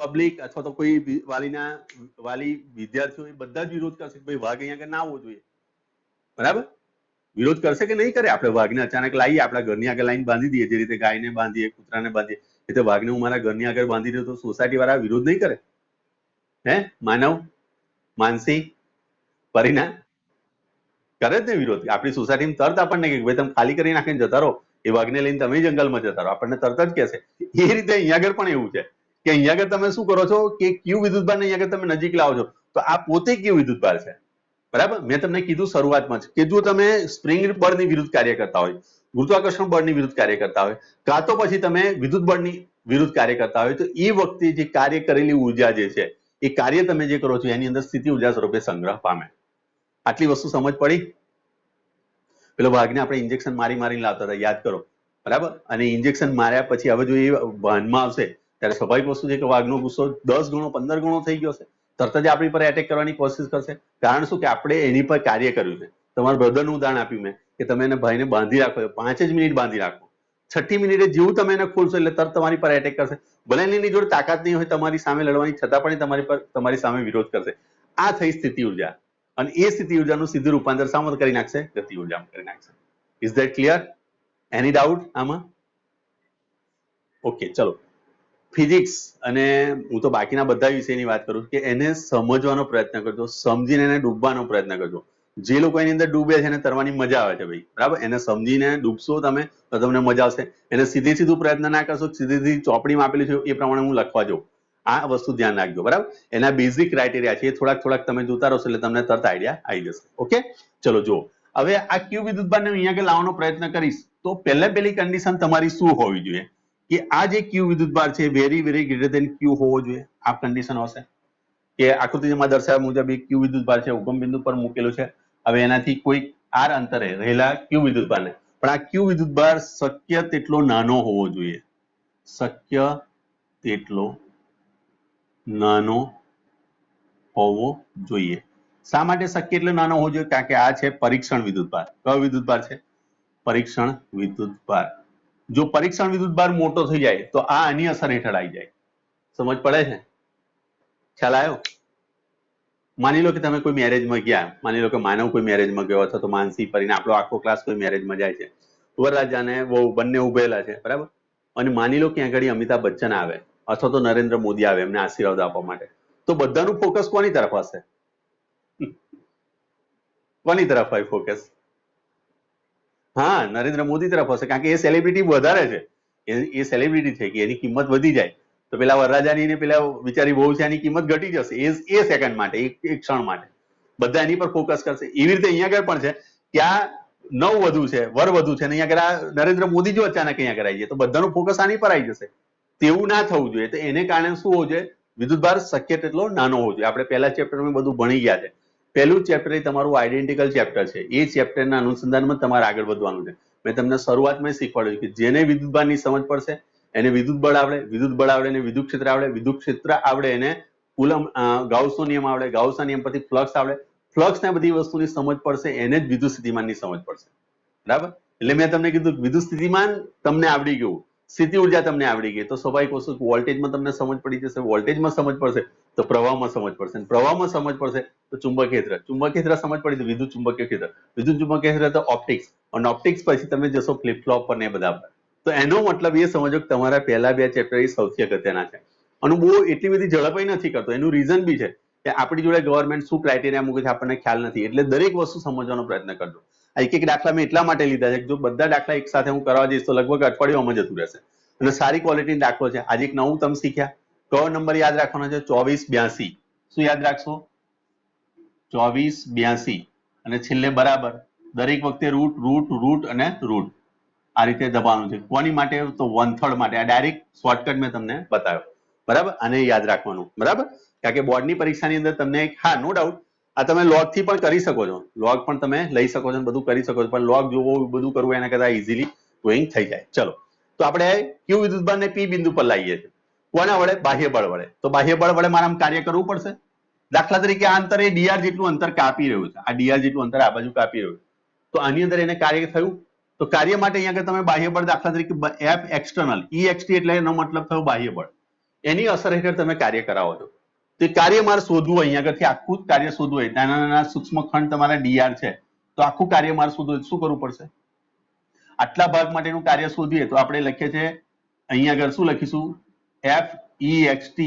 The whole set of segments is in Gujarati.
પબ્લિક અથવા તો કોઈ વાલી વિદ્યાર્થીઓ એ બધા જ વિરોધ કરશે કે ભાઈ વાઘ અહીંયા આગળ ના આવવો જોઈએ, બરાબર? વિરોધ કરશે કે નહીં કરે? આપણે વાઘને અચાનક લાવીએ આપણા ઘરની આગળ લાઈન બાંધી દઈએ, જે રીતે ગાયને બાંધીએ, કૂતરાને બાંધીએ, એ તો વાઘને હું મારા ઘરની આગળ બાંધી દઉં તો સોસાયટી વાળા વિરોધ નહીં કરે? હે માનવ, માનસી, પરિણા કરે જ ને વિરોધ. આપણી સોસાયટીમાં તરત આપણને કે ભાઈ તમે ખાલી કરી નાખીને જતા રહો, એ વાઘને લઈને તમે જંગલમાં જતા રહો, આપણને તરત જ કહેશે. એ રીતે અહીંયા આગળ પણ એવું છે કે અહીંયા આગળ તમે શું કરો છો કે ક્યુ વિદ્યુતભાર ને અહીંયા આગળ તમે નજીક લાવો છો, તો આ પોતે ક્યુ વિદ્યુતભાર છે, બરાબર? મેં તમને કીધું શરૂઆતમાં જ કે જો તમે સ્પ્રિંગ બળની વિરુદ્ધ કાર્ય કરતા હોય, ગુરુત્વાકર્ષણ બળની વિરુદ્ધ કાર્ય કરતા હોય, કાં તો પછી તમે વિદ્યુત બળની વિરુદ્ધ કાર્ય કરતા હોય, તો એ વખતે જે કાર્ય કરેલી ઉર્જા જે છે એ કાર્ય તમે જે કરો છો એની અંદર સ્થિતિ ઉર્જા સ્વરૂપે સંગ્રહ પામે. આટલી વસ્તુ સમજ પડી? પેલો વાઘને આપણે ઇન્જેક્શન મારીને લાવતા હતા, યાદ કરો, બરાબર? અને ઇન્જેક્શન માર્યા પછી હવે જો એ ભાનમાં આવશે ત્યારે સ્વાભાવિક વસ્તુ છે કે વાઘનો ગુસ્સો 10 ગણો 15 ગણો થઈ ગયો છે. તરત જ આપણી પર એટેક કરવાની કોશિશ કરશે. કારણ શું કે આપણે એની પર કાર્ય કર્યું છે. તમારા બ્રધરનું ઉદાહરણ આપ્યું મેં કે તમે એને ભાઈને બાંધી રાખો, 5 જ મિનિટ બાંધી રાખો, 6ઠ્ઠી મિનિટે જેવું તમે એને ખોલશો એટલે તરત તમારી પર એટેક કરશે. ભલે એની જોડે તાકાત નહીં હોય તમારી સામે લડવાની, છતાં પણ તમારી સામે વિરોધ કરશે. આ થઈ સ્થિતિ ઉર્જા. અને એ સ્થિતિ ઉર્જાનું સીધું રૂપાંતર શામાં કરી નાખશે? ગતિ ઉર્જામાં કરી નાખશે. Is that clear? Any doubt આમાં? ઓકે, ચલો. ફિઝિક્સ અને હું તો બાકીના બધા વિષયની વાત કરું કે એને સમજવાનો પ્રયત્ન કરજો, સમજીને એને ડૂબવાનો પ્રયત્ન કરજો. જે લોકો એની અંદર ડૂબે છે એને તરવાની મજા આવે છે ભાઈ, બરાબર? એને સમજીને ડૂબશો તમે તો તમને મજા આવશે. એને સીધું પ્રયત્ન ના કરશો, સીધી ચોપડીમાં આપેલું છે એ પ્રમાણે હું લખવા જાઉં, આ વસ્તુ ધ્યાન રાખજો, બરાબર? એના બેઝિક ક્રાઇટેરિયા છે એ થોડાક તમે જોતા રહેશો એટલે તમને તરત આઈડિયા આવી જશે. ઓકે, ચલો જુઓ. હવે આ ક્યુ વિદ્યુતભારને અહીંયા આગળ લાવવાનો પ્રયત્ન કરીશ તો પહેલી કન્ડિશન તમારી શું હોવી જોઈએ કે આ જે ક્યુ વિદ્યુતભાર છે વેરી ગ્રેટર ધેન ક્યુ હોવો જોઈએ. આ કન્ડિશન હશે કે આકૃતિમાં દર્શાવ્યા મુજબ એ ક્યુ વિદ્યુતભાર છે, ઉગમ બિંદુ પર મૂકેલું છે. હવે એનાથી કોઈ આર અંતરે રહેલા ક્યુ વિદ્યુતભારને, પણ આ ક્યુ વિદ્યુતભાર શક્ય તેટલો નાનો હોવો જોઈએ, શક્ય તેટલો નાનો હોવો જોઈએ. શા માટે શક્ય એટલો નાનો હોવો જોઈએ? કારણ કે આ છે પરીક્ષણ વિદ્યુતભાર. કયો વિદ્યુતભાર છે? પરીક્ષણ વિદ્યુતભાર. જો પરીક્ષણ વિદ્યુતભાર મોટો થઈ જાય તો આ આની અસર હેઠળ આવી જાય. સમજ પડે છે? ખ્યાલ આવ્યો? માની લો કે તમે કોઈ મેરેજમાં ગયા, માની લો કે માનવ કોઈ મેરેજમાં ગયો અથવા તો માનસી કરીને આપણો આખો ક્લાસ કોઈ મેરેજમાં જાય છે, વરરાજાને વહુ બંને ઉભેલા છે, બરાબર? અને માની લો કે આગળ અમિતાભ બચ્ચન આવે અથવા તો નરેન્દ્ર મોદી આવે એમને આશીર્વાદ આપવા માટે, તો બધાનું ફોકસ કોની તરફ હશે? કોની તરફ હોય ફોકસ? હા, નરેન્દ્ર મોદી તરફ હશે, કારણ કે એ સેલિબ્રિટી વધારે છે, એ સેલિબ્રિટી છે કે એની કિંમત વધી જાય તો પેલા વરરાજાની ને પેલા વિચારી બહુ છે એની કિંમત ઘટી જશે એ સેકન્ડ માટે, એક ક્ષણ માટે બધા એની પર ફોકસ કરશે. એવી રીતે અહીંયા આગળ પણ છે કે આ નવ વધુ છે, વર વધુ છે, અને અહીંયા આગળ નરેન્દ્ર મોદી જો અચાનક અહીંયા આગળ આવી જાય તો બધાનું ફોકસ આની પર આવી જશે. તેવું ના થવું જોઈએ. તો એને કારણે શું હોવું જોઈએ? વિદ્યુતભાર શક્ય તેટલો નાનો હોવો જોઈએ. આપણે પહેલા ચેપ્ટરમાં બધું ભણી ગયા છે. પહેલું ચેપ્ટર એ તમારું આઈડેન્ટિકલ ચેપ્ટર છે. એ ચેપ્ટરના અનુસંધાનમાં તમારે આગળ વધવાનું છે. મેં તમને શરૂઆતમાં શીખવાડ્યું કે જેને વિદ્યુતભારની સમજ પડશે એને વિદ્યુત બળ આવડે, વિદ્યુત બળ આવડે એને વિદ્યુત ક્ષેત્ર આવડે, વિદ્યુત ક્ષેત્ર આવડે એને કુલમ ગાઉસનો નિયમ આવડે, ગાઉસના નિયમ પરથી ફ્લક્સ આવડે, ફ્લક્સ ને બધી વસ્તુની સમજ પડશે એને જ વિદ્યુત સ્થિતિમાનની સમજ પડશે, બરાબર? એટલે મેં તમને કીધું વિદ્યુત સ્થિતિમાન તમને આવડી ગયું, સ્થિતિ ઉર્જા તમને આવડી ગઈ તો સ્વાભાવિક વસ્તુ વોલ્ટેજમાં તમને સમજ પડી જશે, વોલ્ટેજમાં સમજ પડશે તો પ્રવાહમાં સમજ પડશે, પ્રવાહમાં સમજ પડશે તો ચુંબકીય ક્ષેત્ર, ચુંબકીય ક્ષેત્ર સમજ પડી તો વિદ્યુત ચુંબકીય ક્ષેત્ર, વિદ્યુત ચુંબકીય ક્ષેત્ર તો ઓપ્ટિક્સ, અને ઓપ્ટિક્સ પછી તમે જશો ફ્લિપ ફ્લોપ પર ને બધા પર. તો એનો મતલબ એ સમજો કે તમારા પહેલા બે ચેપ્ટર એ સૌથી અગત્યના છે. અને બહુ એટલી બધી ઝડપાઈ નથી કરતો. એનું રીઝન બી છે કે આપણી જોડે ગવર્મેન્ટ શું ક્રાઇટેરિયા મૂકે છે આપણને ખ્યાલ નથી, એટલે દરેક વસ્તુ સમજવાનો પ્રયત્ન કરજો. એક દાખલા મેં એટલા માટે લીધા છે કે જો બધા દાખલા એક સાથે હું કરવા જઈશ તો લગભગ અઠવાડિયામાં જતું રહેશે. અને સારી ક્વોલિટીનો દાખલો છે. આજે એક નવું તમે શીખ્યા. કયો નંબર યાદ રાખવાનો છે? 2482. શું યાદ રાખશો? 2482 અને છેલ્લે બરાબર. દરેક વખતે રૂટ રૂટ રૂટ અને રૂટ આ રીતે દબાવવાનું છે. કોની માટે? તો 1/3 માટે. આ ડાયરેક્ટ શોર્ટકટ મેં તમને બતાવ્યો, બરાબર? આને યાદ રાખવાનું, બરાબર? કારણ કે બોર્ડની પરીક્ષાની અંદર તમને હા નો ડાઉટ આ તમે લોગ થી પણ કરી શકો છો, લોગ પણ તમે લઈ શકો છો, બધું કરી શકો છો, પણ લોગ જોવો બધું કરવું એના કરતા ઇઝીલી ગોઈંગ થઈ જાય. ચલો, તો આપણે ક્યુ વિદ્યુતભાર ને પી બિંદુ પર લાવીએ છીએ. કોના વડે? બાહ્ય બળ વડે. તો બાહ્ય બળ વડે મારે કાર્ય કરવું પડશે. દાખલા તરીકે આ અંતર એ ડીઆર જેટલું અંતર કાપી રહ્યું છે, આ ડીઆર જેટલું અંતર આ બાજુ કાપી રહ્યું છે, તો આની અંદર એને કાર્ય થયું. તો કાર્ય માટે અહીંયા આગળ તમે બાહ્ય બળ દાખલા તરીકે એફ એક્સટર્નલ EXT એટલે એનો મતલબ થયો બાહ્ય બળ. એની અસર હેઠળ તમે કાર્ય કરાવો છો. તે કાર્ય મારે શોધવું અહીંયા આગળથી આખું જ કાર્ય શોધવું હોય, નાના નાના સૂક્ષ્મ ખંડ તમારા ડીઆર છે, તો આખું કાર્ય મારે શોધવું હોય શું કરવું પડશે? આટલા ભાગ માટેનું કાર્ય શોધીએ તો આપણે લખીએ છીએ અહીંયા આગળ શું લખીશું? FEXT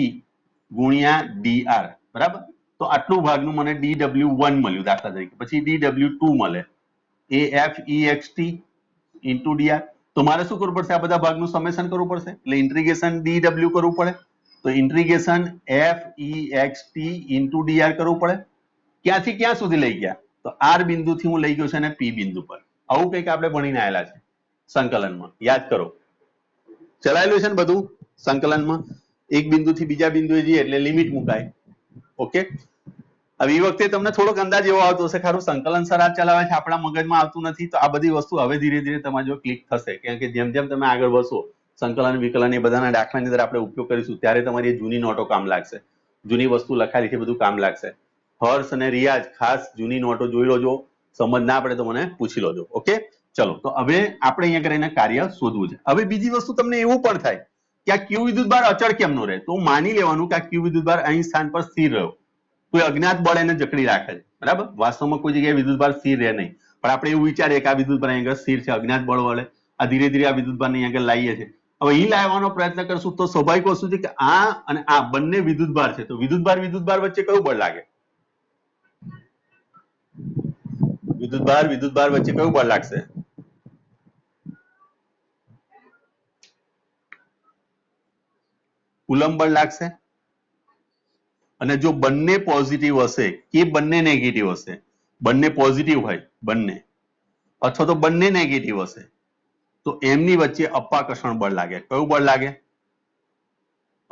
ગુણ્યા DR, બરાબર? તો આટલું ભાગનું મને DW1 મળ્યું દાખલા તરીકે, પછી DW2 મળે, AFEXT ઇન્ટુ DR. તો મારે શું કરવું પડશે? આ બધા ભાગનું સમેશન કરવું પડશે, એટલે ઇન્ટિગ્રેશન DW કરવું પડે. તો ઇન્ટિગ્રેશન FEXT ઇન્ટુ DR કરવું પડે. ક્યાંથી ક્યાં સુધી લઈ ગયા? તો R બિંદુથી હું લઈ ગયો છે અને P બિંદુ પર. આવું કંઈક આપણે ભણીને આવેલા છે સંકલનમાં, યાદ કરો. ચલાયેલું છે ને બધું સંકલનમાં. એક બિંદુથી બીજા બિંદુએ જઈએ એટલે લિમિટ મુકાય. ઓકે, હવે એ વખતે તમને થોડોક અંદાજ એવો આવતો હશે, ખારું સંકલન સર આ ચલાવે છે, આપણા મગજમાં આવતું નથી. તો આ બધી વસ્તુ હવે ધીરે ધીરે તમારી જો ક્લિક થશે, કારણ કે જેમ જેમ તમે આગળ વધશો સંકલન વિકલન એ બધાના દાખલાની અંદર આપણે ઉપયોગ કરીશું, ત્યારે તમારી જૂની નોટો કામ લાગશે, જૂની વસ્તુ લખાયેલી છે બધું કામ લાગશે. હર્ષ અને રિયાજ ખાસ જૂની નોટો જોઈ લોજો, સમજ ના પડે તો મને પૂછી લોજો. ઓકે, ચલો. તો હવે આપણે અહીંયા કરીને કાર્ય શોધવું છે. હવે બીજી વસ્તુ તમને એવું પણ થાય કે આ ક્યુ વિદ્યુતભાર અચળ કેમ નો રહે? તો માની લેવાનું કે આ ક્યુ વિદ્યુતભાર અહીં સ્થાન પર સ્થિર રહ્યો, કોઈ અજ્ઞાત બળ એને જકડી રાખે છે, બરાબર? વાસ્તવમાં કોઈ જગ્યાએ વિદ્યુતભાર સ્થિર રહે નહીં, પણ આપણે એવું વિચારીએ કે આ વિદ્યુતભાર અહીં આગળ સ્થિર છે, અજ્ઞાત બળ વડે આ ધીરે ધીરે આ વિદ્યુતભારને અહીં આગળ લાવીએ છીએ. હવે અહીં લાવવાનો પ્રયત્ન કરશું તો સ્વાભાવિક વસ્તુ છે કે આ અને આ બંને વિદ્યુતભાર છે, તો વિદ્યુતભાર વચ્ચે કયું બળ લાગે? વિદ્યુતભાર વચ્ચે કયું બળ લાગશે? કુલંબ બળ લાગશે. અને જો બંને પોઝિટિવ હશે કે બંને નેગેટિવ હશે, બંને પોઝિટિવ હોય બંને, અથવા તો બંને નેગેટિવ હશે, તો એમની વચ્ચે અપાકર્ષણ બળ લાગે. કયું બળ લાગે?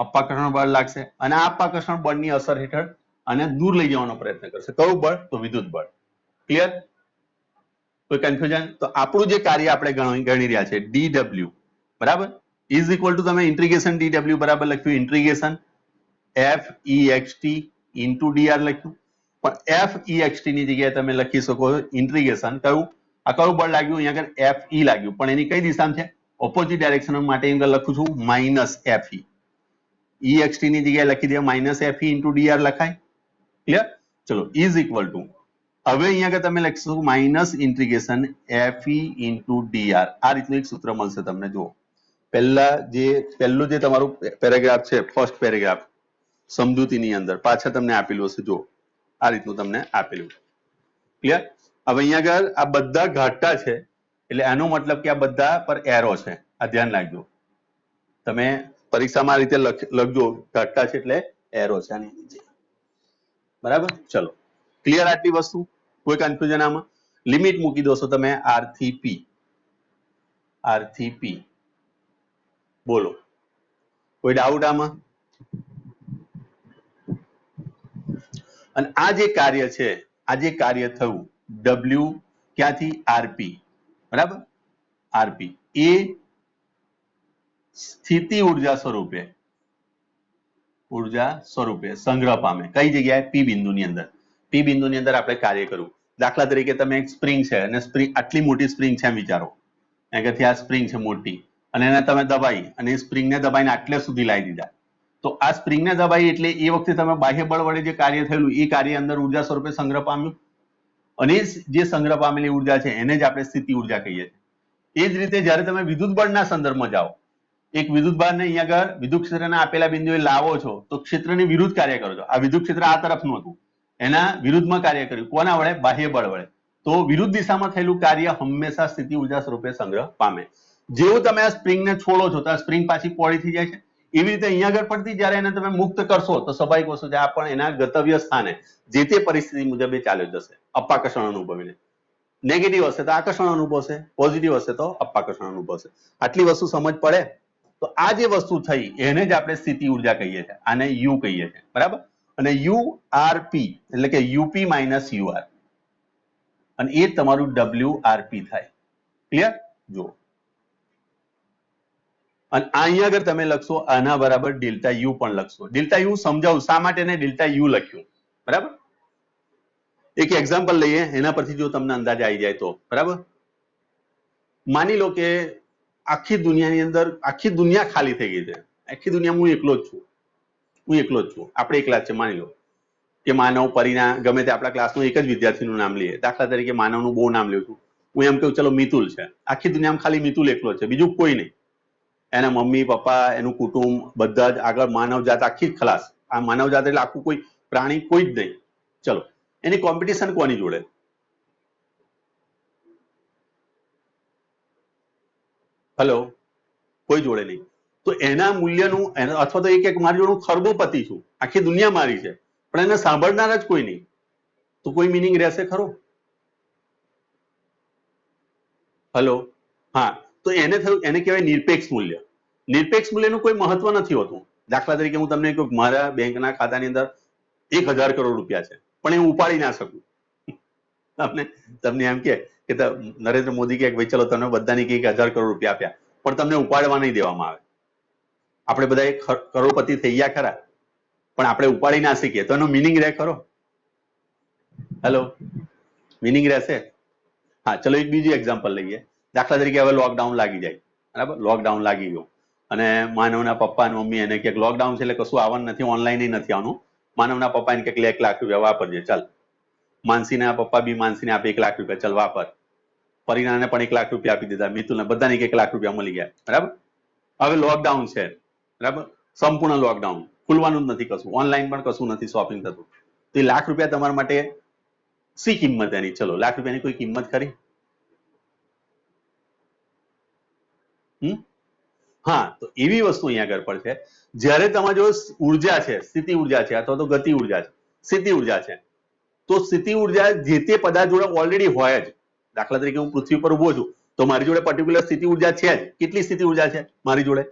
અપાકર્ષણ બળ લાગશે. અને આ અપાકર્ષણ બળની અસર હેઠળ આને દૂર લઈ જવાનો પ્રયત્ન કરશે. કયું બળ? તો વિદ્યુત બળ. ક્લિયર? કોઈ કન્ફ્યુઝન? તો આપણું જે કાર્ય આપણે ગણી રહ્યા છે DW, બરાબર, ઇઝ ઇક્વલ ટુ તમે ઇન્ટિગ્રેશન DW બરાબર લખ્યું, ઇન્ટિગ્રેશન FEXT ઇન્ટુ DR લખ્યું, પણ FEXT ની જગ્યાએ તમે લખી શકો ઇન્ટિગ્રેશન કયું? આ કયું બળ લાગ્યું? અહીંયા આગળ FE લાગ્યું, પણ એની કઈ દિશામાં છે? ઓપોઝિટ ડાયરેક્શન માટે અહીંયા લખું છું માઇનસ FE. EXT ની જગ્યાએ લખી દે માઇનસ FE ઇન્ટુ DR લખાય. ક્લિયર? ચલો, ઇઝ ઇક્વલ ટુ હવે અહીંયા આગળ તમે લખશો minus integration FE into DR. આ રીતનું એક સૂત્ર મળશે તમને. જુઓ, પહેલું જે તમારું પેરેગ્રાફ છે, ફર્સ્ટ પેરેગ્રાફ સમજૂતીની અંદર પાછળ તમને આપેલું હશે. જો આ રીતનું તમને આપેલું. ક્લિયર? હવે અહીંયા આગળ આ બધા ઘાટા છે, એટલે આનો મતલબ કે આ બધા પર એરો છે. આ ધ્યાન રાખજો, તમે પરીક્ષામાં આ રીતે લખજો, ઘાટા છે એટલે એરો છે આની નીચે, બરાબર? ચલો, ક્લિયર આટલી વસ્તુ? કોઈ કન્ફ્યુઝન આમાં? લિમિટ મૂકી દો છો તમે R થી P. બોલો, કોઈ ડાઉટ આમાં? અને આ જે કાર્ય છે, આ જે કાર્ય થયું W ક્યાંથી? RP, બરાબર? RP એ સ્થિતિ ઉર્જા સ્વરૂપે સંગ્રહ પામે. કઈ જગ્યાએ? P બિંદુની અંદર. P બિંદુની અંદર આપણે કાર્ય કરવું. દાખલા તરીકે તમે એક સ્પ્રિંગ છે અને સ્પ્રિંગ આટલી મોટી સ્પ્રિંગ છે એમ વિચારો, અહીંયાથી આ સ્પ્રિંગ છે મોટી, અને એને તમે દબાઈ અને એ સ્પ્રિંગને દબાઈને આટલે સુધી લાવી દીધા. તો આ સ્પ્રિંગને દબાઈ એટલે એ વખતે તમે બાહ્ય બળ વડે જે કાર્ય થયેલું એ કાર્ય અંદર ઉર્જા સ્વરૂપે સંગ્રહ પામ્યું, અને જે સંગ્રહ પામેલી ઉર્જા છે એને જ આપણે સ્થિતિ ઉર્જા કહીએ છીએ. એ જ રીતે જયારે તમે વિદ્યુત બળના સંદર્ભમાં જાઓ, એક વિદ્યુતભારને અહીંયા આગળ વિદ્યુત ક્ષેત્રના આપેલા બિંદુએ લાવો છો, તો ક્ષેત્રની વિરુદ્ધ કાર્ય કરો છો. આ વિદ્યુત ક્ષેત્ર આ તરફનું હતું, એના વિરુદ્ધમાં કાર્ય કર્યું. કોના વડે? બાહ્ય બળ વડે. તો વિરુદ્ધ દિશામાં થયેલું કાર્ય હંમેશા સ્થિતિ ઉર્જા સ્વરૂપે સંગ્રહ પામે. જેવું તમે આ સ્પ્રિંગને છોડો છો તો આ સ્પ્રિંગ પાછી પહોળી થઈ જાય છે. એવી રીતે અહીંયા આગળ પડતી જયારે એને તમે મુક્ત કરશો તો સ્વાભાવિક વસ્તુ છે આ પણ એના ગતવ્ય સ્થાને જે તે પરિસ્થિતિ મુજબ એ ચાલ્યો જશે, અપાકર્ષણ અનુભવીને. નેગેટિવ હશે તો આકર્ષણ અનુભવશે, પોઝિટિવ હશે તો અપાકર્ષણ અનુભવશે. આટલી વસ્તુ સમજ પડે તો આ જે વસ્તુ થઈ એને જ આપણે સ્થિતિ ઉર્જા કહીએ છીએ, આને U કહીએ છીએ, બરાબર? અને URP એટલે કે UP માઇનસ UR, અને એ તમારું WRP થાય. ક્લિયર? જુઓ, અને અહીંયા આગળ તમે લખશો આના બરાબર ડેલ્ટા U પણ લખશો. ડેલ્ટા U સમજાવું શા માટે એને ડેલ્ટા U લખ્યું, બરાબર? એક એક્ઝામ્પલ લઈએ, એના પરથી જો તમને અંદાજ આવી જાય તો, બરાબર? માની લો કે આખી દુનિયાની અંદર આખી દુનિયા ખાલી થઈ ગઈ છે, આખી દુનિયામાં હું એકલો જ છું, હું એકલો જ છું, આપણે એકલા જ છે. માની લો કે માનવ, પરીના, ગમે તે આપણા ક્લાસનું એક જ વિદ્યાર્થીનું નામ લઈએ. દાખલા તરીકે માનવનું બહુ નામ લઉં છું. હું એમ કહું ચલો મિતુલ છે, આખી દુનિયામાં ખાલી મિતુલ એકલો છે, બીજું કોઈ નહીં. એના મમ્મી પપ્પા, એનું કુટુંબ, બધા જ આગળ માનવ જાત આખી જ ખલાસ. આ માનવ જાત એટલે આખું કોઈ પ્રાણી કોઈ જ નહીં. ચલો, એની કોમ્પિટિશન કોની જોડે? હલો, કોઈ જોડે નહીં. તો એના મૂલ્યનું અથવા તો એક મારી જોડે ખરબોપતિ છું, આખી દુનિયા મારી છે, પણ એને સાંભળનાર જ કોઈ નહીં, તો કોઈ મિનિંગ રહેશે ખરો? હલો, હા, તો એને થયું, એને કહેવાય નિરપેક્ષ મૂલ્ય. નિરપેક્ષ મૂલ્યનું કોઈ મહત્વ નથી હોતું. દાખલા તરીકે હું તમને કહું મારા બેંકના ખાતાની અંદર 1000 કરોડ રૂપિયા છે, પણ એ હું ઉપાડી ના શકું. તમને તમને એમ કે નરેન્દ્ર મોદી કે ભાઈ ચલો તમને બધાને 1000 કરોડ રૂપિયા આપ્યા, પણ તમને ઉપાડવા નહીં દેવામાં આવે. આપણે બધા કરોડપતિ થઈ ગયા ખરા, પણ આપણે ઉપાડી ના શીખીએ તો એનો મિનિંગ રહે ખરો? હેલો, મિનિંગ રહેશે? હા, ચલો એક બીજું એક્ઝામ્પલ લઈએ. દાખલા તરીકે હવે લોકડાઉન લાગી જાય, બરાબર? લોકડાઉન લાગી ગયું અને માનવના પપ્પા અને મમ્મી એને ક્યાંક લોકડાઉન છે એટલે કશું આવવાનું નથી, ઓનલાઈન નથી આવવાનું. માનવના પપ્પા એને ક્યાંક 1 લાખ રૂપિયા વાપરજે, ચાલ. માનસીના પપ્પા બી માનસીને આપે 1 લાખ રૂપિયા, ચાલ વાપર. પરિણાને પણ 1 લાખ રૂપિયા આપી દીધા, મિતુલને, બધાને 1 લાખ રૂપિયા મળી ગયા, બરાબર? હવે લોકડાઉન છે, બરાબર? સંપૂર્ણ લોકડાઉન, ખુલવાનું જ નથી કશું, ઓનલાઈન પણ કશું નથી શોપિંગ થતું. તો એ 1 લાખ રૂપિયા તમારા માટે શી કિંમત એની? ચલો, 1 લાખ રૂપિયાની કોઈ કિંમત ખરી? હા, તો એવી વસ્તુ અહીંયા આગળ પણ છે. જ્યારે તમારી જો ઉર્જા છે, સ્થિતિ ઉર્જા છે અથવા તો ગતિ ઉર્જા છે, સ્થિતિ ઉર્જા છે, તો સ્થિતિ ઉર્જા જે તે પદાર્થ જોડે ઓલરેડી હોય જ. દાખલા તરીકે હું પૃથ્વી પર ઉભો છું, તો મારી જોડે પર્ટિક્યુલર સ્થિતિ ઉર્જા છે જ. કેટલી સ્થિતિ ઉર્જા છે મારી જોડે?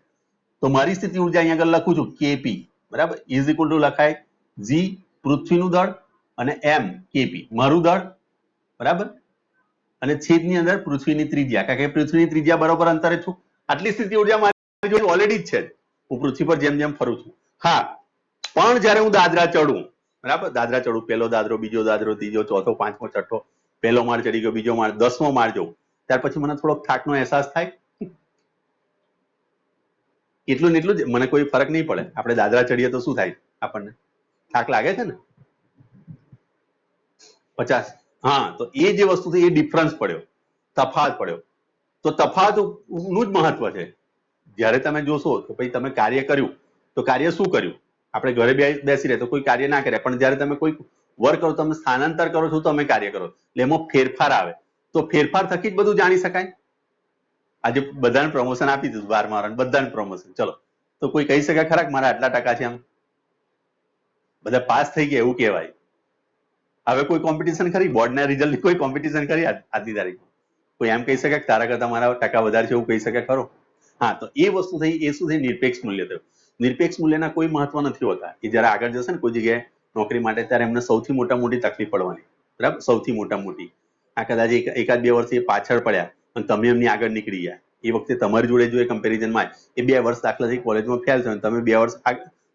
તો મારી સ્થિતિ ઉર્જા અહીંયા આગળ લખું છું કેપી, બરાબર? ઇઝ ઇક્વલ ટુ લખાય જી પૃથ્વીનું દળ અને એમ કેપી મારું દળ, બરાબર? અને છેદની અંદર પૃથ્વીની ત્રિજ્યા, કારણ કે પૃથ્વીની ત્રિજ્યા બરોબર અંતરે છું. આટલી સ્થિતિ ઉર્જા મારી જોડે ઓલરેડી જ છે, હું પૃથ્વી પર જેમ જેમ ફરું છું. હા, પણ જ્યારે હું દાદરા ચડું, બરાબર? દાદરા ચડું, પહેલો દાદરો, બીજો દાદરો, ત્રીજો, ચોથો, પાંચમો, છઠ્ઠો, પહેલો માળ ચડી ગયો, બીજો માળ, 10મો માળ જવું, ત્યાર પછી મને થોડોક થાકનો અહેસાસ થાય. એટલું ને એટલું જ, મને કોઈ ફરક નહીં પડે. આપણે દાદરા ચડીએ તો શું થાય? આપણને થાક લાગે છે ને? 50. હા, તો એ જે વસ્તુ છે એ ડિફરન્સ પડ્યો, તફાવત પડ્યો. તો તફાવતનું જ મહત્વ છે. જ્યારે તમે જોશો તો ભાઈ તમે કાર્ય કર્યું, તો કાર્ય શું કર્યું? આપણે ઘરે બેસી રહે તો કોઈ કાર્ય ના કરે, પણ જ્યારે તમે કોઈ વર્ક કરો, તમે સ્થાનાંતર કરો છો, તમે કાર્ય કરો એટલે એમાં ફેરફાર આવે. તો ફેરફાર થકી જ બધું જાણી શકાય. આજે બધાને પ્રમોશન આપી દીધું, 12મા વાળાને બધાને પ્રમોશન, ચલો, તો કોઈ કહી શકે ખરા મારા આટલા ટકા છે? આમ બધા પાસ થઈ ગયા એવું કહેવાય. હવે કોઈ કોમ્પિટિશન ખરી? બોર્ડના રિઝલ્ટની કોઈ કોમ્પિટિશન ખરી આજની તારીખમાં? કોઈ એમ કહી શકે તારા કરતા મારા ટકા વધારે છે એવું કહી શકે ખરો? હા, તો એ વસ્તુ થઈ, એ શું થઈ? નિરપેક્ષ મૂલ્ય થયું. નિરપેક્ષ મૂલ્યના કોઈ મહત્વ નથી હોતા. એ જયારે આગળ જશે ને કોઈ જગ્યાએ નોકરી માટે, ત્યારે એમને સૌથી મોટી તકલીફ પડવાની, બરાબર? સૌથી મોટી. આ કદાચ એકાદ 2 વર્ષ એ પાછળ પડ્યા અને તમે એમની આગળ નીકળી ગયા, એ વખતે તમારી જોડે જો એ કમ્પેરિઝનમાં એ 2 વર્ષ દાખલા તરીકે કોલેજમાં ફેલ થયો, તમે 2 વર્ષ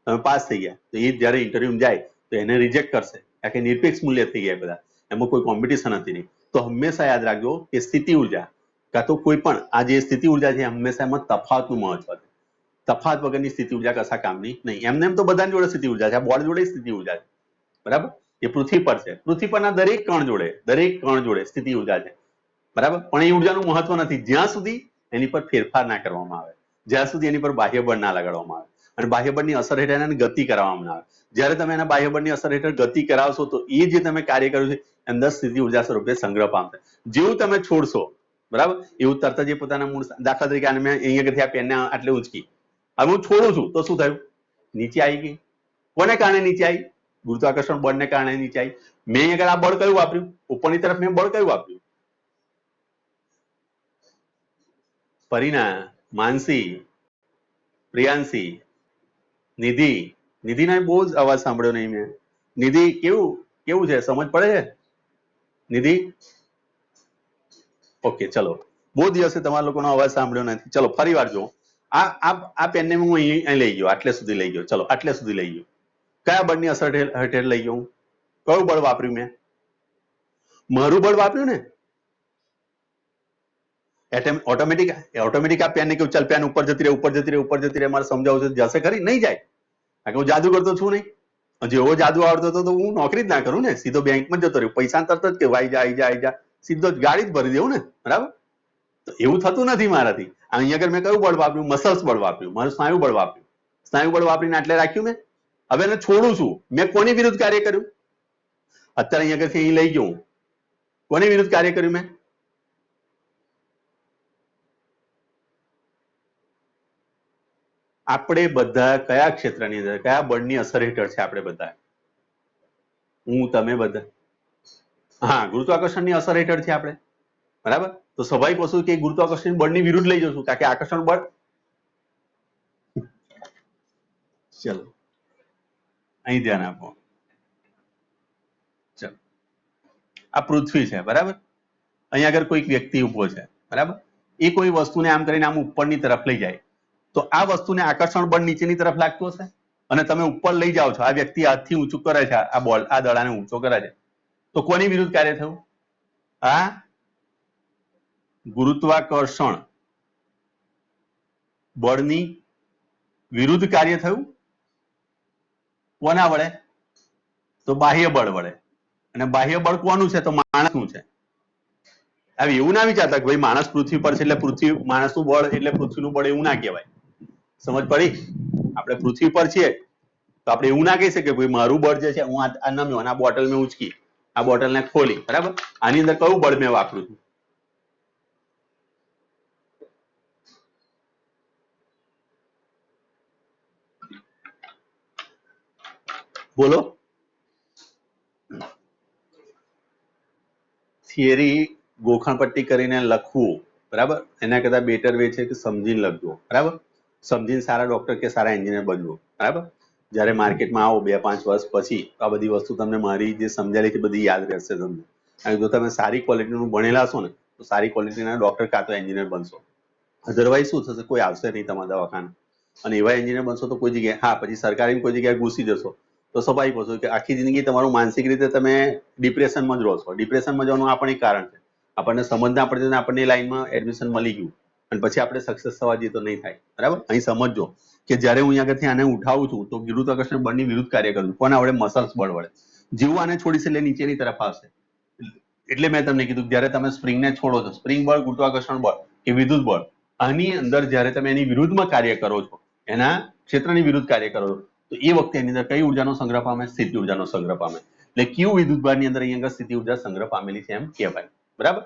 તમે પાસ થઈ ગયા, તો એ જયારે ઇન્ટરવ્યુ જાય તો એને રિજેક્ટ કરશે, કારણ કે નિરપેક્ષ મૂલ્ય થઈ ગયા બધા, એમાં કોઈ કોમ્પિટિશન હતી નહીં. તો હંમેશા યાદ રાખજો કે સ્થિતિ ઉર્જા કાં તો કોઈ પણ આ જે સ્થિતિ ઉર્જા છે હંમેશા એમાં તફાવતનું મહત્વ છે. તફાવત વગરની સ્થિતિ ઉર્જા કશા કામની નહીં. એમને એમ તો બધાની જોડે સ્થિતિ ઉર્જા છે, આ બોર્ડ જોડે સ્થિતિ ઉર્જા છે, બરાબર? એ પૃથ્વી પર છે, પૃથ્વી પરના દરેક કણ જોડે સ્થિતિ ઉર્જા છે, બરાબર? પણ એ ઉર્જાનું મહત્વ નથી જ્યાં સુધી એની પર ફેરફાર ના કરવામાં આવે, જ્યાં સુધી એની પર બાહ્ય બળ ના લગાડવામાં આવે અને બાહ્ય બળની અસર હેઠળ એને ગતિ કરવામાં આવે. જ્યારે તમે એના બાહ્ય બળની અસર હેઠળ ગતિ કરાવશો તો એ જે તમે કાર્ય કર્યું છે અંદર સ્થિતિ ઉર્જા સ્વરૂપે સંગ્રહ પામશે. જેવું તમે છોડશો, બરાબર, એવું તરત જ પોતાના મૂળ, દાખલા તરીકે આને મેં અહીંયા આ પેનને આટલે ઉંચકી, હવે હું છોડું છું તો શું થયું? નીચે આવી ગઈ. કોને કારણે નીચે આવી? ગુરુત્વાકર્ષણ બળને કારણે નીચે આવી. મેં અહીંયા આ બળ કયું વાપર્યું? ઉપરની તરફ મેં બળ કયું વાપર્યું? પરીના, માનસી, પ્રિયાંશી, નિધિ ના બહુ જ અવાજ સાંભળ્યો નહીં મેં. નિધિ કેવું છે? સમજ પડે છે નિધિ? ઓકે, ચલો, બહુ દિવસે તમારા લોકોનો અવાજ સાંભળ્યો નથી. ચલો ફરી વાર જો, આ પેનને હું અહીં લઈ ગયો, આટલે સુધી લઈ ગયો, ચલો આટલે સુધી લઈ ગયો. કયા બળની અસર હેઠળ લઈ ગયો? કયું બળ વાપર્યું મેં? મારું બળ વાપર્યું ને. ઓટોમેટિક આ પેનને કેવું ચાલ પેન ઉપર જતી રહે મારે સમજાવું છે, જશે ખરી? નહીં જાય. કારણ કે હું જાદુ કરતો છું નહીં. જેવો જાદુ આવડતો હતો તો હું નોકરી જ ના કરું ને, સીધો બેંકમાં જતો રહ્યો, પૈસા તરત જ કે આઈ જા સીધો જ ગાડી જ ભરી દેવું ને, બરાબર. તો એવું થતું નથી મારાથી. અહીંયા આગળ મેં કયું બળ વાપર્યું? મસલ્સ બળ વાપર્યું, મારું સ્નાયુ બળ વાપર્યું. સ્નાયુ બળ વાપરીને આટલે રાખ્યું મેં. હવે એને છોડું છું, મેં કોની વિરુદ્ધ કાર્ય કર્યું? અત્યારે અહીંયા આગળથી અહીં લઈ ગયો હું, કોની વિરુદ્ધ કાર્ય કર્યું મેં? આપણે બધા કયા ક્ષેત્રની અંદર, કયા બળની અસર હેઠળ છે આપણે બધા? હું, તમે બધા. હા, ગુરુત્વાકર્ષણની અસર હેઠળ છે આપણે, બરાબર. તો સ્વાભાવિક વસ્તુ કે ગુરુત્વાકર્ષણ બળની વિરુદ્ધ લઈ જશું, કારણ કે આકર્ષણ બળ. ચલો અહીં ધ્યાન આપો. ચલો, આ પૃથ્વી છે, બરાબર. અહીંયા આગળ કોઈક વ્યક્તિ ઉભો છે, બરાબર. એ કોઈ વસ્તુને આમ કરીને આમ ઉપરની તરફ લઈ જાય, તો આ વસ્તુને આકર્ષણ બળ નીચેની તરફ લાગતું હશે, અને તમે ઉપર લઈ જાઓ છો. આ વ્યક્તિ હાથથી ઊંચું કરે છે, આ બોલ, આ દડાને ઊંચો કરે છે, તો કોની વિરુદ્ધ કાર્ય થયું? આ ગુરુત્વાકર્ષણ બળની વિરુદ્ધ કાર્ય થયું. કોના વડે? તો બાહ્ય બળ વડે. અને બાહ્ય બળ કોનું છે? તો માણસનું છે. હવે એવું ના વિચારતા કે ભાઈ માણસ પૃથ્વી પર છે એટલે પૃથ્વી, માણસનું બળ એટલે પૃથ્વીનું બળ, એવું ના કહેવાય. સમજ પડી? આપણે પૃથ્વી પર છીએ તો આપણે એવું ના કહી શકીએ ભાઈ મારું બળ જે છે, હું આ નમ્યો અને આ બોટલ મેં ઉંચકી, આ બોટલને ખોલી, બરાબર. આની અંદર કયું બળ મેં વાપરું છું? બોલો. થિયરી ગોખણપટ્ટી કરીને લખવું, બરાબર, એના કરતા બેટર વે છે કે સમજીને લખજો, બરાબર. સમજીને સારા ડોક્ટર કે સારા એન્જિનિયર બનજો, બરાબર. જ્યારે માર્કેટમાં આવો 2-5 વર્ષ પછી આ બધી વસ્તુ તમને મારી જે સમજાયેલી છે બધી યાદ રહેશે તમને. અને જો તમે સારી ક્વોલિટીનું ભણેલા હશો ને તો સારી ક્વોલિટીના ડોક્ટર કાં તો એન્જિનિયર બનશો. અધરવાઇઝ શું થશે? કોઈ આવશે નહીં તમારા દવાખાને. અને એવા એન્જિનિયર બનશો તો કોઈ જગ્યાએ, હા, પછી સરકારી કોઈ જગ્યાએ ઘૂસી જશો તો સ્વાભાવિક વસ્તુ કે આખી જિંદગી તમારું માનસિક રીતે તમે ડિપ્રેશનમાં જ રહો છો. ડિપ્રેશનમાં જવાનું આ પણ એક કારણ છે. આપણને સમજ ના પડતી, આપણને લાઈનમાં એડમિશન મળી ગયું અને પછી આપણે સક્સેસ થવા જઈએ તો નહીં થાય, બરાબર. અહીં સમજજો કે જ્યારે હું અહીંયા આગળથી આને ઉઠાવું છું તો ગુરુત્વાકર્ષણ બળની વિરુદ્ધ કાર્ય કરું છું. કોના વડે? મસલ્સ બળ વડે. જેવું આને છોડીશ એટલે નીચેની તરફ આવશે. એટલે મેં તમને કીધું જ્યારે તમે સ્પ્રિંગને છોડો છો, સ્પ્રિંગ બળ, ગુરુત્વાકર્ષણ બળ કે વિદ્યુત બળ, આની અંદર જ્યારે તમે એની વિરુદ્ધમાં કાર્ય કરો છો, એના ક્ષેત્રની વિરુદ્ધ કાર્ય કરો છો, તો એ વખતે એની અંદર કઈ ઉર્જાનો સંગ્રહ પામે? સ્થિતિ ઉર્જાનો સંગ્રહ પામે. એટલે ક્યુ વિદ્યુત ભારની અંદર અહીં આગળ સ્થિતિ ઉર્જા સંગ્રહ પામેલી છે એમ કહેવાય, બરાબર.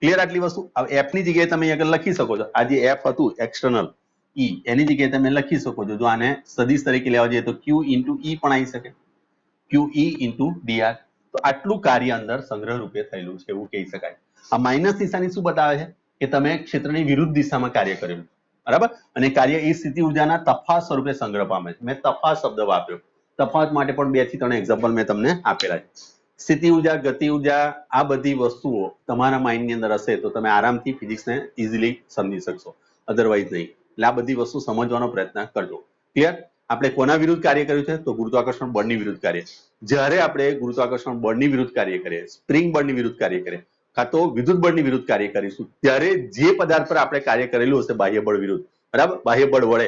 ક્લિયર આટલી વસ્તુ? હવે એફ ની જગ્યાએ તમે આગળ લખી શકો છો. આ જે એફ હતું એક્સટર્નલ ઈ, એની જગ્યાએ તમે લખી શકો છો. જો આને સદિશ તરીકે લેવા જઈએ તો ક્યુ ઇન્ટુ ઈ પણ આવી શકે, ક્યુ ઈ ઇન્ટુ ડીઆર. તો આટલું કાર્ય અંદર સંગ્રહ રૂપે થયેલું છે એવું કહી શકાય. આ માઇનસ નિશાની શું બતાવે છે? કે તમે ક્ષેત્રની વિરુદ્ધ દિશામાં કાર્ય કરેલું, બરાબર. અને કાર્ય એ સ્થિતિ ઉર્જાના તફાવત સ્વરૂપે સંગ્રહ પામે છે. મેં તફાવત શબ્દ વાપર્યો. તફાવત માટે પણ 2 થી 3 એક્ઝામ્પલ મેં તમને આપેલા છે. સ્થિતિ ઉર્જા, ગતિ ઉર્જા, આ બધી વસ્તુઓ તમારા માઇન્ડની અંદર હશે તો તમે આરામથી ફિઝિક્સને ઇઝીલી સમજી શકશો, અધરવાઇઝ નહીં. એટલે આ બધી વસ્તુ સમજવાનો પ્રયત્ન કરજો. ક્લિયર? આપણે કોના વિરુદ્ધ કાર્ય કર્યું છે? તો ગુરુત્વાકર્ષણ બળની વિરુદ્ધ કાર્ય. જ્યારે આપણે ગુરુત્વાકર્ષણ બળની વિરુદ્ધ કાર્ય કરીએ, સ્પ્રિંગ બળની વિરુદ્ધ કાર્ય કરીએ, કાં તો વિદ્યુત બળની વિરુદ્ધ કાર્ય કરીશું, ત્યારે જે પદાર્થ પર આપણે કાર્ય કરેલું હશે બાહ્ય બળ વિરુદ્ધ, બરાબર, બાહ્ય બળ વડે,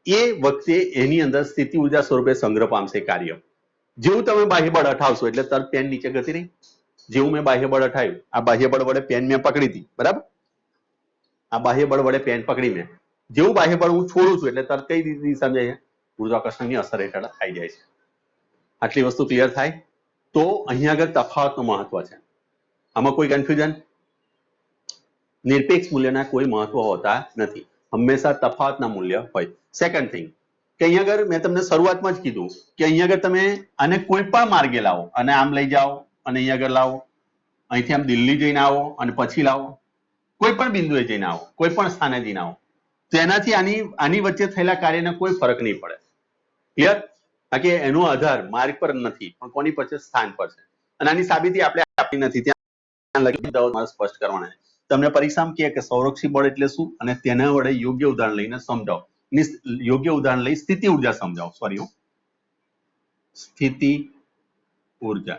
એ વખતે એની અંદર સ્થિતિ ઉર્જા સ્વરૂપે સંગ્રહ પામશે કાર્ય. જેવું તમે બાહ્ય બળ હટાવશો એટલે તરત પેન નીચે ગતિ રહી. જેવું મેં બાહ્ય બળ હટાવ્યું, આ બાહ્ય બળ વડે પેન મેં પકડી હતી, બરાબર. આ બાહ્ય બળ વડે પેન પકડી મેં, જેવું બાહ્ય બળ હું છોડું છું એટલે તરત કઈ દિશામાં જાય? ગુરુત્વાકર્ષણની અસર હેઠળ આવી જાય છે. આટલી વસ્તુ ક્લિયર થાય તો અહીંયા આગળ તફાવતનું મહત્વ છે. આમાં કોઈ કન્ફ્યુઝન? નિરપેક્ષ મૂલ્યના કોઈ મહત્વ હોતા નથી, હંમેશા તફાવતના મૂલ્ય હોય. સેકન્ડ થિંગ કે અહીંયા આગળ મેં તમને શરૂઆતમાં જ કીધું કે અહીંયા આગળ તમે આને કોઈ પણ માર્ગે લાવો, અને આમ લઈ જાઓ અને અહીંયા આગળ લાવો, અહીંથી આમ દિલ્હી જઈને આવો અને પછી લાવો, કોઈ પણ બિંદુએ જઈને આવો, કોઈ પણ સ્થાને જઈને આવો, તો એનાથી આની વચ્ચે થયેલા કાર્યને કોઈ ફરક નહીં પડે. ક્લિયર? કારણ કે એનો આધાર માર્ગ પર નથી પણ કોની પર છે? સ્થાન પર છે. અને આની સાબિતી આપણે આપી નથી, ત્યાં લખી દો, મારે સ્પષ્ટ કરવાના છે. તમને પરીક્ષામાં કહે કે સંરક્ષી બળ એટલે શું અને તેના વડે યોગ્ય ઉદાહરણ લઈને સમજાવો. યોગ્ય ઉદાહરણ લઈ સ્થિતિ ઉર્જા સમજાવો. સોરી, સ્થિતિ ઉર્જા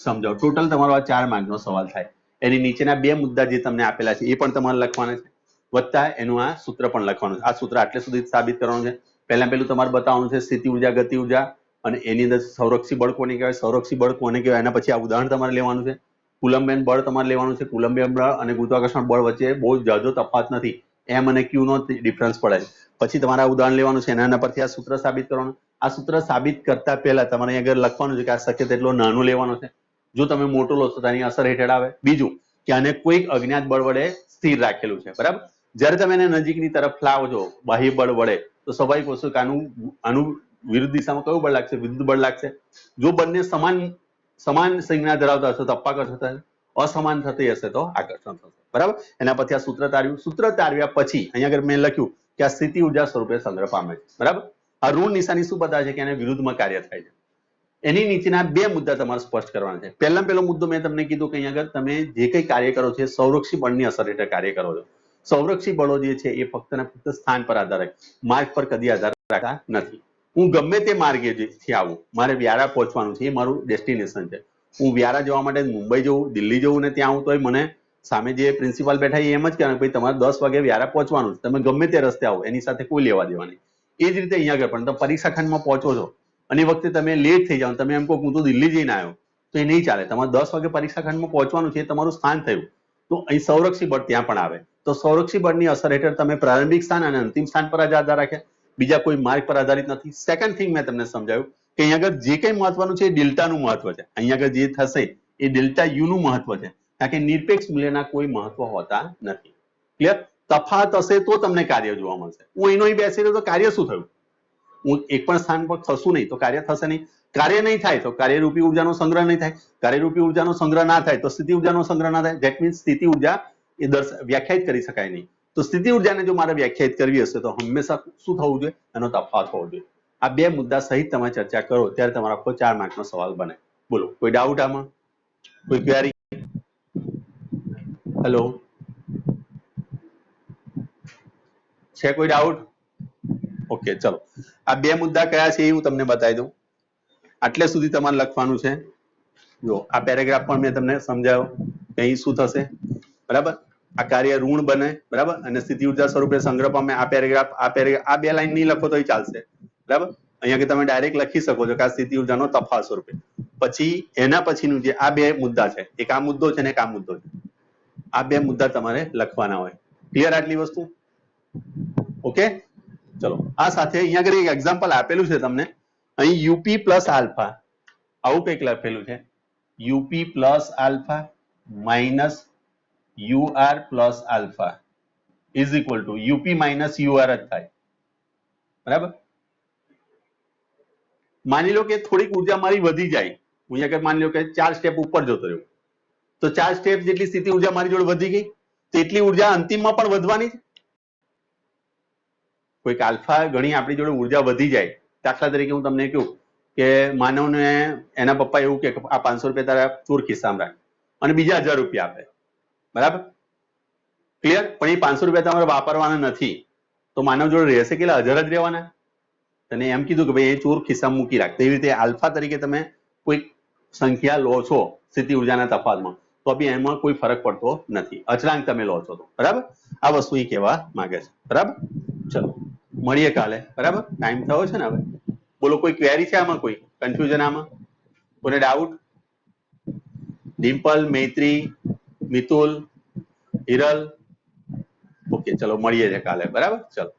સમજાવો. ટોટલ તમારો આ 4 માર્કનો સવાલ થાય. એની નીચેના 2 મુદ્દા જે તમને આપેલા છે એ પણ તમારે લખવાના છે, વત્તા એનું આ સૂત્ર પણ લખવાનું છે. આ સૂત્ર આટલે સુધી સાબિત કરવાનું છે. પહેલા પેલું તમારે બતાવવાનું છે સ્થિતિ ઉર્જા, ગતિ ઉર્જા અને એની અંદર સંરક્ષી બળ કોને કહેવાય, સંરક્ષી બળ કોને કહેવાય, એના પછી આ ઉદાહરણ તમારે લેવાનું છે. કુલંબિયન બળ તમારે લેવાનું છે. કુલંબિયન બળ અને ગુરુત્વાકર્ષણ બળ વચ્ચે બહુ જાજો તફાવત નથી, એમ અને ક્યુ નો ડિફરન્સ પડે છે. પછી તમારે આ ઉદાહરણ લેવાનું છે, એના પરથી આ સૂત્ર સાબિત કરવાનું. આ સૂત્ર સાબિત કરતા પહેલા તમારે અહીં આગળ લખવાનું છે કે આ શક્ય તેટલો નાનો લેવાનો છે. જો તમે મોટો લો તો તેની અસર હેઠળ આવે. બીજું કે આને કોઈક અજ્ઞાત બળ વડે સ્થિર રાખેલું છે, બરાબર. જ્યારે તમે એને નજીકની તરફ લાવો છો બાહ્ય બળ વડે, તો સ્વાભાવિક વસ્તુ કે આનું વિરુદ્ધ દિશામાં કયું બળ લાગશે, વિરુદ્ધ બળ લાગશે. જો બંને સમાન સંજ્ઞા ધરાવતા હશે તો અપાકર્ષણ થશે, અસમાન થતી હશે તો આકર્ષણ થશે, બરાબર. એના પછી આ સૂત્ર તાર્યું. સૂત્ર તાર્યા પછી અહીંયા આગળ મેં લખ્યું કે આ સ્થિતિ ઉર્જા સ્વરૂપે સંગ્રહ પામે છે, બરાબર. આ ઋણ નિશાની શું બતાવે છે કે એને વિરુદ્ધમાં કાર્ય થાય છે. એની નીચેના બે મુદ્દા તમારે સ્પષ્ટ કરવાના છે. પહેલો મુદ્દો મેં તમને કીધું કે અહીંયા આગળ તમે જે કંઈ કાર્ય કરો છો સંરક્ષી બળની અસર હેઠળ કાર્ય કરો છો. સંરક્ષી બળો જે છે એ ફક્ત ને ફક્ત સ્થાન પર આધાર રાખે, માર્ગ પર કદી આધાર રાખતા નથી. હું ગમે તે માર્ગેથી આવું, મારે વ્યારા પહોંચવાનું છે, એ મારું ડેસ્ટિનેશન છે. હું વ્યારા જવા માટે મુંબઈ જવું, દિલ્હી જવું ને ત્યાં આવું તોય મને સામે જે પ્રિન્સિપાલ બેઠા એમ જ કહેવાય ભાઈ તમારે 10 વાગે વ્યારા પહોંચવાનું છે, તમે ગમે તે રસ્તે આવો, એની સાથે કોઈ લેવા દેવા નહીં. એ જ રીતે અહીંયા આગળ પણ તમે પરીક્ષા ખંડમાં પહોંચો છો અને એ વખતે તમે લેટ થઈ જાઓ, તમે એમ કહો હું તો દિલ્હી જઈને આવ્યો, તો એ નહીં ચાલે. તમારે 10 વાગે પરીક્ષા ખંડમાં પહોંચવાનું છે, એ તમારું સ્થાન થયું, તો અહીં સંરક્ષી બળ ત્યાં પણ આવે. તો સંરક્ષી બળની અસર હેઠળ તમે પ્રારંભિક સ્થાન અને અંતિમ સ્થાન પર જ આધાર રાખે, બીજા કોઈ માર્ગ પર આધારિત નથી. સેકન્ડ થિંગ મેં તમને સમજાવ્યું કે અહીંયા આગળ જે કંઈ મહત્વનું છે એ ડેલ્ટાનું મહત્વ છે. અહીંયા આગળ જે થશે એ ડેલ્ટા યુ નું મહત્વ છે, કારણ કે નિરપેક્ષ મૂલ્યના કોઈ મહત્વ હોતા નથી. ક્લિયર? તફાવત હશે તો તમને કાર્ય જોવા મળશે. હું એનો અહીં બેસી રહ્યો તો કાર્ય શું થયું? હું એક પણ સ્થાન પર ખસું નહીં તો કાર્ય થશે નહીં. કાર્ય નહીં થાય તો કાર્યરૂપી ઉર્જાનો સંગ્રહ નહીં થાય. કાર્યરૂપી ઉર્જાનો સંગ્રહ ના થાય તો સ્થિતિ ઉર્જાનો સંગ્રહ ના થાય. ધેટ મીન્સ સ્થિતિ ઉર્જા એ વ્યાખ્યાયિત કરી શકાય નહીં. તો સ્થિતિ ઉર્જાને જો મારે વ્યાખ્યાયિત કરવી હશે તો હંમેશા શું થવું જોઈએ? એનો તફાવત હોવો જોઈએ. આ બે મુદ્દા સહિત તમે ચર્ચા કરો ત્યારે તમારા આખો 4 માર્કનો સવાલ બને. બોલો, કોઈ ડાઉટ આમાં? કોઈ ક્વેરી? હેલો, છે કોઈ ડાઉટ? ઓકે, ચલો. આ બે મુદ્દા કયા છે એ હું તમને બતાવી દઉં. આટલે સુધી તમારે લખવાનું છે. જો આ પેરેગ્રાફ પણ મેં તમને સમજાવ્યો કે અહીં શું થશે, બરાબર. આ કાર્ય ઋણ બને, બરાબર, અને સ્થિતિ ઉર્જા સ્વરૂપે સંગ્રહ પામે. આ પેરેગ્રાફ આ બે લાઈન નહીં લખો તો ચાલશે, બરાબર. અહીંયા કે તમે ડાયરેક્ટ લખી શકો છો કે આ સ્થિતિ ઉર્જાનો તફાવત સ્વરૂપે. પછી એના પછીનું જે આ બે મુદ્દા છે, એક આ મુદ્દો છે ને એક આ મુદ્દો છે, આ બે મુદ્દા તમારે લખવાના હોય. ક્લિયર આટલી વસ્તુ? ઓકે, ચલો. આ સાથે અહીંયા આગળ એક એક્ઝામ્પલ આપેલું છે તમને. અહીં યુપી પ્લસ આલ્ફા આવું કંઈક લખેલું છે. UP plus alpha minus UR plus alpha is equal to UP minus UR જ થાય, બરાબર. માની લો કે થોડીક ઉર્જા મારી વધી જાય, હું અહીંયા માની લો કે 4 સ્ટેપ ઉપર જતો રહ્યો, તો 4 સ્ટેપ જેટલી સ્થિતિ ઉર્જા મારી જોડે વધી ગઈ, તો એટલી ઉર્જા અંતિમમાં પણ વધવાની છે. કોઈક આલ્ફા ગણી આપણી જોડે ઉર્જા વધી જાય, દાખલા તરીકે હું તમને કહું કે માનવને એના પપ્પા એવું કે આ 500 રૂપિયા તારા ચોર ખિસ્સામાં રાખ અને બીજા 1000 રૂપિયા આપે, બરાબર. ક્લિયર? પણ એ 500 રૂપિયા તમારે વાપરવાના નથી, તો માનવ જોડે રહેશે કેટલા? 1000 જ રહેવાના. તને એમ કીધું કે ભાઈ એ ચોર ખિસ્સામાં મૂકી રાખ. તેવી રીતે આલ્ફા તરીકે તમે કોઈ સંખ્યા લો છો સ્થિતિ ઉર્જાના તફાવતમાં, તો બી એમાં કોઈ ફરક પડતો નથી, અચળાંક તમે લો છો તો, બરાબર. આ વસ્તુ એ કહેવા માંગે છે, બરાબર. ચલો, મળીએ કાલે, બરાબર. ટાઈમ થયો છે ને હવે. બોલો, કોઈ ક્વેરી છે આમાં? કોઈ કન્ફ્યુઝન આમાં? કોઈને ડાઉટ? ડિમ્પલ, મૈત્રી, મિતુલ, હિરલ? ઓકે, ચલો મળીએ છે કાલે, બરાબર. ચલો.